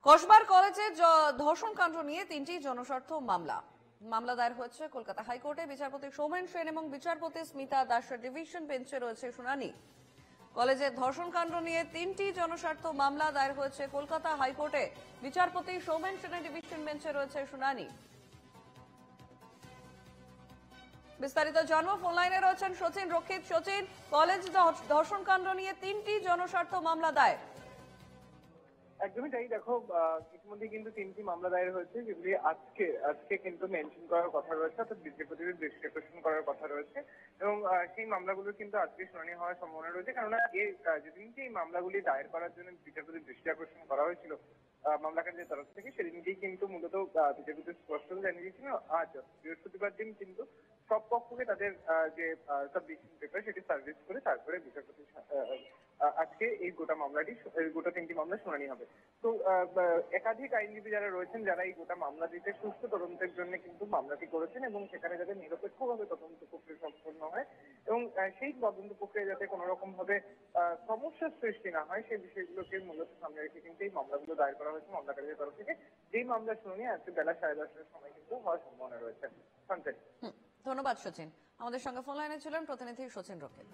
কসবার কলেজে ধর্ষণ কাণ্ড নিয়ে 3টি জনস্বার্থ মামলা দায়ের হয়েছে কলকাতা হাইকোর্টে। বিচারপতি সৌমেন সেন এবং বিচারপতি স্মিতা দাসের ডিভিশন বেঞ্চে রয়েছে শুনানি। কলেজে ধর্ষণ কাণ্ড নিয়ে 3টি জনস্বার্থ মামলা দায়ের হয়েছে কলকাতা হাইকোর্টে। বিচারপতি সৌমেন সেনের ডিভিশন বেঞ্চে রয়েছে শুনানি। বিস্তারিত জানবো, ফোন লাইনে রয়েছেন সচিন রক্ষিত। সচিন, কলেজ ধর্ষণ কাণ্ড নিয়ে 3টি জনস্বার্থ মামলা দায়ের। একদমই তাই। দেখো, ইতিমধ্যে কিন্তু 3টি মামলা দায়ের হয়েছে, যেগুলি আজকে কিন্তু মেনশন করার কথা রয়েছে, অর্থাৎ বিচারপতিদের দৃষ্টি আকর্ষণ করার কথা রয়েছে। এবং সেই মামলাগুলো কিন্তু আজকে শুনানি হওয়ার সম্ভাবনা রয়েছে, কেননা যেদিনকে এই মামলাগুলি দায়ের করার জন্য বিচারপতির দৃষ্টি আকর্ষণ করা হয়েছিল মামলাকারীদের তরফ থেকে, সেদিনকেই কিন্তু মূলত বিচারপতি স্পষ্ট জানিয়ে দিয়েছিল আজ বৃহস্পতিবার দিন কিন্তু সব পক্ষকে তাদের যে সাবমিশন পেপার সেটি সার্ভিস করে তারপরে বিচারপতি আজকে এই গোটা 3টি মামলা শুনানি হবে। তো একাধিক আইনজীবী যারা রয়েছেন, যারা এই গোটা মামলা দিতে সুষ্ঠু তদন্তের জন্য কিন্তু মামলাটি করেছেন এবং সেখানে যাতে নিরপেক্ষভাবে তদন্ত প্রক্রিয়া সম্পন্ন হয় এবং সেই তদন্ত প্রক্রিয়া যাতে কোনো রকম ভাবে সমস্যার সৃষ্টি না হয়, সেই বিষয়গুলোকে মূলত সামনে রেখে কিন্তু এই মামলাগুলো দায়ের করা হয়েছে মামলাকারীদের তরফ থেকে। যেই মামলা শুনানি আজকে বেলা 10:30টার সময় কিন্তু হওয়ার সম্ভাবনা রয়েছে। ধন্যবাদ সচিন। আমাদের সঙ্গে ফোন লাইনে ছিলেন প্রতিনিধি সচিন রক্ষিত।